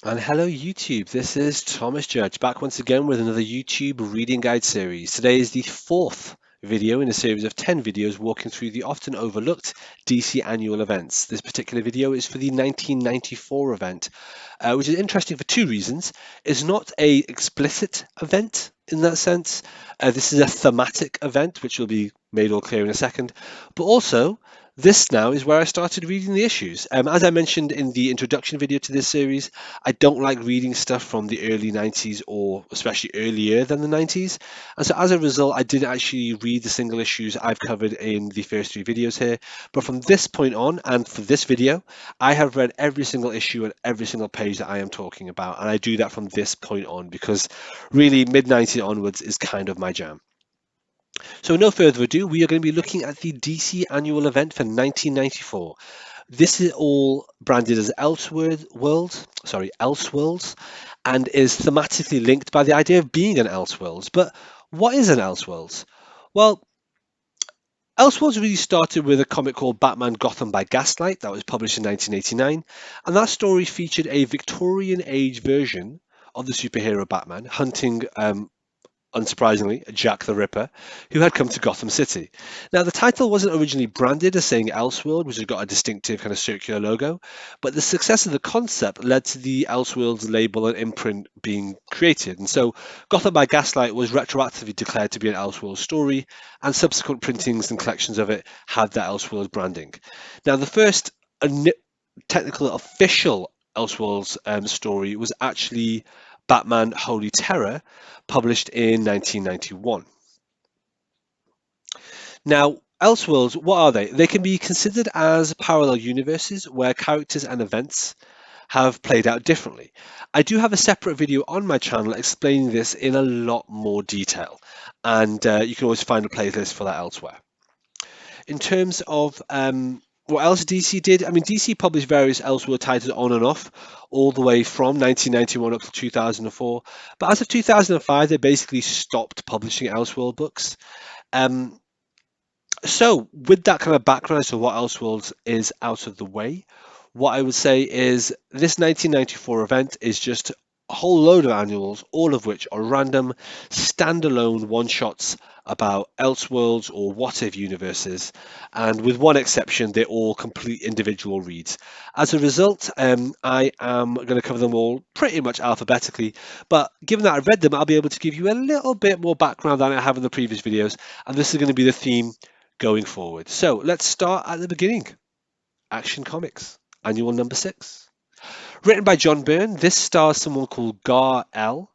And hello YouTube, this is Thomas Judge back once again with another YouTube reading guide series. Today is the fourth video in a series of 10 videos walking through the often overlooked DC annual events. This particular video is for the 1994 event, which is interesting for two reasons. It's not a explicit event in that sense. This is a thematic event, which will be made all clear in a second, but also this now is where I started reading the issues. As I mentioned in the introduction video to this series, I don't like reading stuff from the early 90s or especially earlier than the 90s. And so as a result, I didn't actually read the single issues I've covered in the first three videos here. But from this point on, and for this video, I have read every single issue and every single page that I am talking about. And I do that from this point on because really mid 90s onwards is kind of my jam. So no further ado, we are going to be looking at the DC annual event for 1994. This is all branded as Elseworlds, and is thematically linked by the idea of being an Elseworlds. But what is an Elseworlds? Well, Elseworlds really started with a comic called Batman Gotham by Gaslight that was published in 1989, and that story featured a Victorian age version of the superhero Batman hunting unsurprisingly, Jack the Ripper, who had come to Gotham City. Now, the title wasn't originally branded as saying Elseworld, which has got a distinctive kind of circular logo, but the success of the concept led to the Elseworlds label and imprint being created. And so, Gotham by Gaslight was retroactively declared to be an Elseworlds story, and subsequent printings and collections of it had that Elseworlds branding. Now, the first technical official Elseworlds story was actually Batman Holy Terror, published in 1991. Now, Elseworlds, what are they? They can be considered as parallel universes where characters and events have played out differently. I do have a separate video on my channel explaining this in a lot more detail, and you can always find a playlist for that elsewhere. In terms of what else DC did, I mean, DC published various Elseworld titles on and off, all the way from 1991 up to 2004. But as of 2005, they basically stopped publishing Elseworld books. Um, so, with that kind of background as to what Elseworlds is out of the way, what I would say is this 1994 event is just a whole load of annuals, all of which are random, standalone one-shots about Elseworlds or what-if universes, and with one exception, they're all complete individual reads. As a result, I am going to cover them all pretty much alphabetically, but given that I've read them, I'll be able to give you a little bit more background than I have in the previous videos, and this is going to be the theme going forward. So let's start at the beginning. Action Comics, Annual Number 6. Written by John Byrne, this stars someone called Gar-El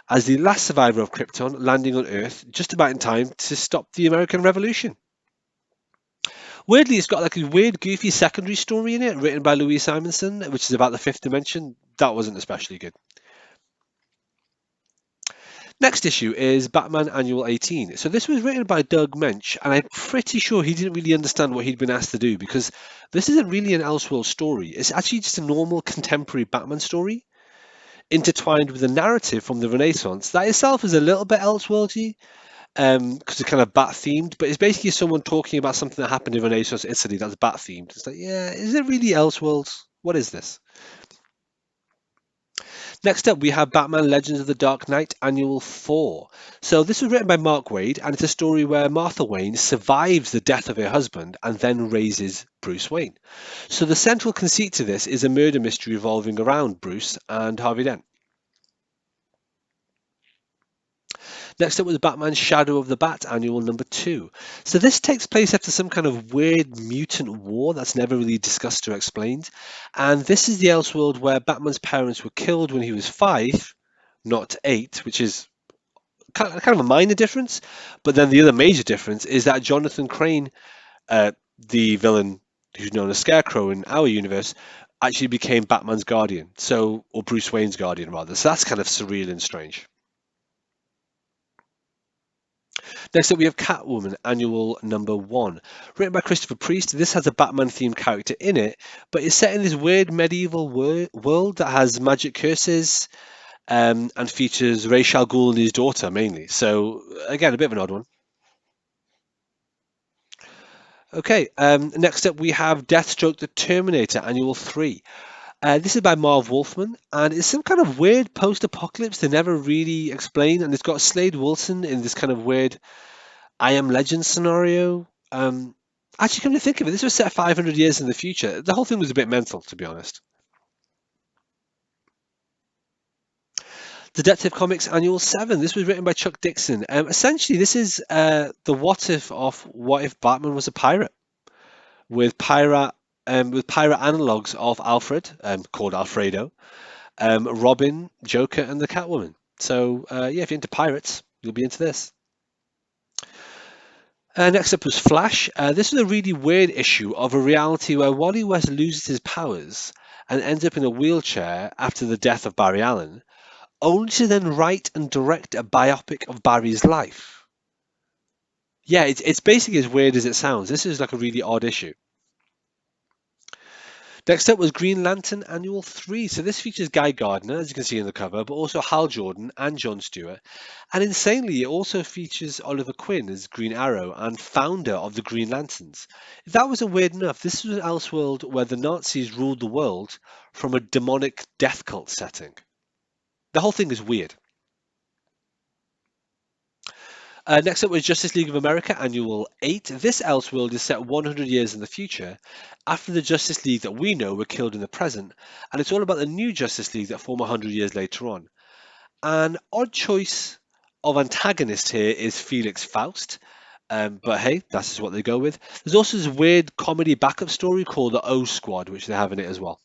as the last survivor of Krypton, landing on Earth just about in time to stop the American Revolution. Weirdly, it's got like a weird, goofy secondary story in it, written by Louise Simonson, which is about the fifth dimension. That wasn't especially good. Next issue is Batman Annual 18. So this was written by Doug Mensch, and I'm pretty sure he didn't really understand what he'd been asked to do because this isn't really an Elseworld story. It's actually just a normal contemporary Batman story intertwined with a narrative from the Renaissance that itself is a little bit Elseworldy because it's kind of bat themed, but it's basically someone talking about something that happened in Renaissance Italy that's bat themed. It's like, yeah, is it really Elseworlds? What is this? Next up, we have Batman Legends of the Dark Knight Annual 4. So this was written by Mark Waid, and it's a story where Martha Wayne survives the death of her husband and then raises Bruce Wayne. So the central conceit to this is a murder mystery revolving around Bruce and Harvey Dent. Next up was Batman Shadow of the Bat Annual Number 2. So this takes place after some kind of weird mutant war that's never really discussed or explained. And this is the Elseworld where Batman's parents were killed when he was 5, not 8, which is kind of a minor difference. But then the other major difference is that Jonathan Crane, the villain who's known as Scarecrow in our universe, actually became Batman's guardian. So, or Bruce Wayne's guardian rather. So that's kind of surreal and strange. Next up, we have Catwoman, Annual Number 1. Written by Christopher Priest, this has a Batman-themed character in it, but it's set in this weird medieval world that has magic curses and features Ra's al Ghul and his daughter, mainly. So, again, a bit of an odd one. Okay, next up we have Deathstroke the Terminator, Annual 3. This is by Marv Wolfman, and it's some kind of weird post-apocalypse they never really explain, and it's got Slade Wilson in this kind of weird I Am Legend scenario. Actually, come to think of it, this was set 500 years in the future. The whole thing was a bit mental, to be honest. Detective Comics Annual 7. This was written by Chuck Dixon. Essentially, this is the what if of what if Batman was a pirate with pirate analogs of Alfred, called Alfredo, Robin, Joker, and the Catwoman. So yeah, if you're into pirates, you'll be into this. Next up was Flash. This was a really weird issue of a reality where Wally West loses his powers and ends up in a wheelchair after the death of Barry Allen, only to then write and direct a biopic of Barry's life. Yeah, it's basically as weird as it sounds. This is like a really odd issue. Next up was Green Lantern Annual 3. So this features Guy Gardner, as you can see in the cover, but also Hal Jordan and Jon Stewart. And insanely, it also features Oliver Queen as Green Arrow and founder of the Green Lanterns. If that wasn't weird enough, this was an Elseworld where the Nazis ruled the world from a demonic death cult setting. The whole thing is weird. Next up was Justice League of America Annual 8. This Elseworld is set 100 years in the future, after the Justice League that we know were killed in the present, and it's all about the new Justice League that form 100 years later on. An odd choice of antagonist here is Felix Faust, but hey, that's just what they go with. There's also this weird comedy backup story called the O Squad, which they have in it as well.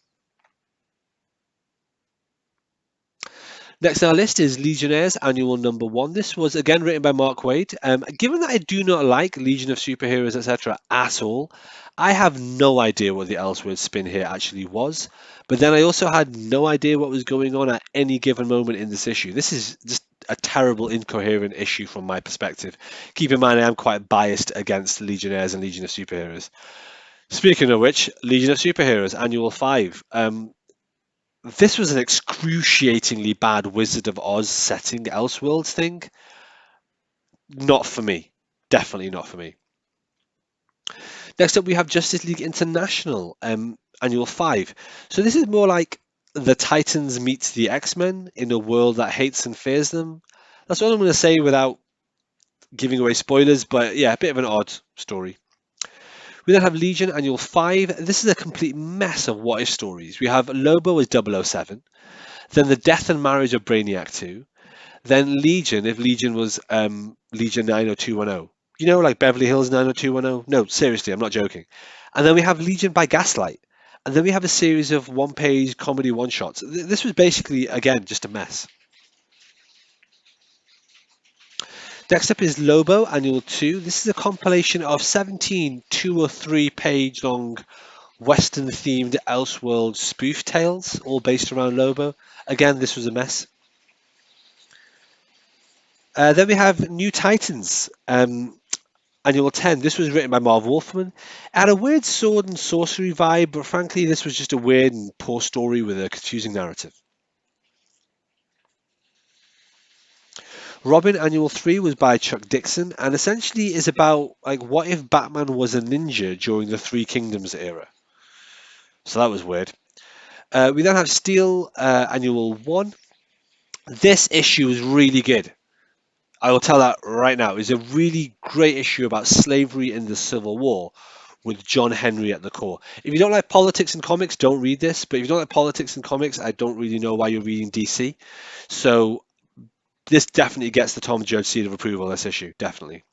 Next on our list is Legionnaires Annual Number 1. This was again written by Mark Waid. Given that I do not like Legion of Superheroes, etc. at all, I have no idea what the Elseworlds spin here actually was. But then I also had no idea what was going on at any given moment in this issue. This is just a terrible, incoherent issue from my perspective. Keep in mind, I am quite biased against Legionnaires and Legion of Superheroes. Speaking of which, Legion of Superheroes Annual 5. This was an excruciatingly bad Wizard of Oz setting Elseworlds thing. Not for me. Definitely not for me. Next up, we have Justice League International, Annual 5. So this is more like the Titans meets the X-Men in a world that hates and fears them. That's all I'm going to say without giving away spoilers, but yeah, a bit of an odd story. We then have Legion Annual 5. This is a complete mess of what-if stories. We have Lobo as 007, then the death and marriage of Brainiac 2, then Legion, if Legion was Legion 90210. You know, like Beverly Hills 90210? No, seriously, I'm not joking. And then we have Legion by Gaslight. And then we have a series of one-page comedy one-shots. This was basically, again, just a mess. Next up is Lobo Annual 2. This is a compilation of 17 2 or 3 page long Western-themed Elseworld spoof tales, all based around Lobo. Again, this was a mess. Then we have New Titans, Annual 10. This was written by Marv Wolfman. It had a weird sword and sorcery vibe, but frankly, this was just a weird and poor story with a confusing narrative. Robin Annual 3 was by Chuck Dixon and essentially is about like what if Batman was a ninja during the Three Kingdoms era. So that was weird. We then have Steel Annual 1. This issue is really good. I will tell that right now. It's a really great issue about slavery in the Civil War with John Henry at the core. If you don't like politics and comics, don't read this. But if you don't like politics and comics, I don't really know why you're reading DC. So this definitely gets the Tom Judge seal of approval, this issue, definitely.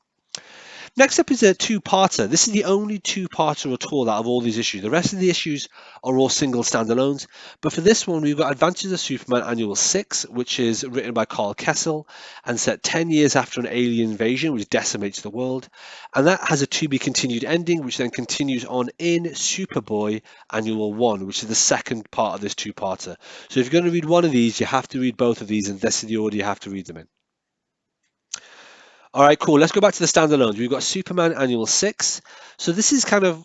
Next up is a two-parter. This is the only two-parter at all out of all these issues. The rest of the issues are all single standalones. But for this one, we've got Adventures of Superman Annual 6, which is written by Carl Kessel and set 10 years after an alien invasion, which decimates the world. And that has a to-be-continued ending, which then continues on in Superboy Annual 1, which is the second part of this two-parter. So if you're going to read one of these, you have to read both of these, and this is the order you have to read them in. All right, cool. Let's go back to the standalones. We've got Superman Annual 6. So this is kind of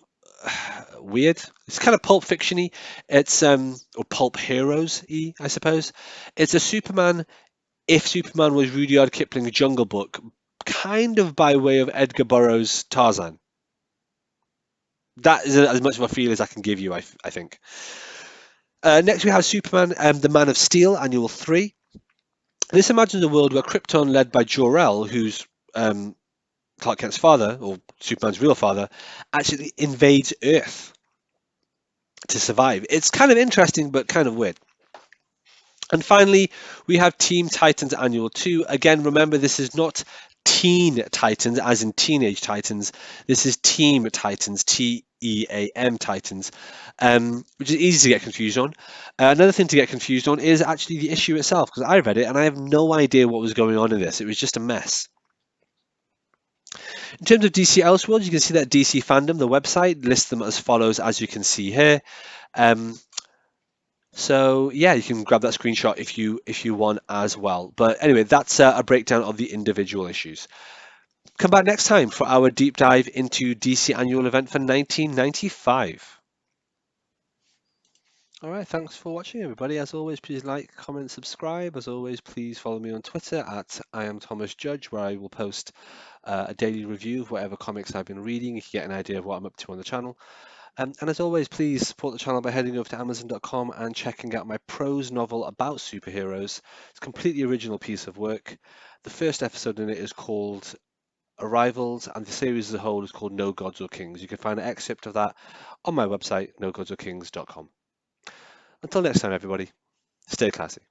weird. It's kind of pulp fiction-y. It's or pulp heroes-y, I suppose. It's a Superman if Superman was Rudyard Kipling's Jungle Book, kind of by way of Edgar Burroughs' Tarzan. That is as much of a feel as I can give you, I think. Next, we have Superman, the Man of Steel, Annual 3. This imagines a world where Krypton, led by Jor-El, who's Clark Kent's father, or Superman's real father, actually invades Earth to survive. It's kind of interesting, but kind of weird. And finally, we have Team Titans Annual 2. Again, remember, this is not Teen Titans, as in Teenage Titans. This is Team Titans, Team Titans, which is easy to get confused on. Another thing to get confused on is actually the issue itself, because I read it and I have no idea what was going on in this. It was just a mess. In terms of DC Elseworlds, you can see that DC Fandom, the website, lists them as follows, as you can see here. So yeah, you can grab that screenshot if you want as well. But anyway, that's a breakdown of the individual issues. Come back next time for our deep dive into DC Annual Event for 1995. All right, thanks for watching, everybody. As always, please like, comment, subscribe. As always, please follow me on Twitter at I am Thomas Judge, where I will post a daily review of whatever comics I've been reading. You can get an idea of what I'm up to on the channel. And as always, please support the channel by heading over to Amazon.com and checking out my prose novel about superheroes. It's a completely original piece of work. The first episode in it is called Arrivals, and the series as a whole is called No Gods or Kings. You can find an excerpt of that on my website, nogodsorkings.com. Until next time, everybody, stay classy.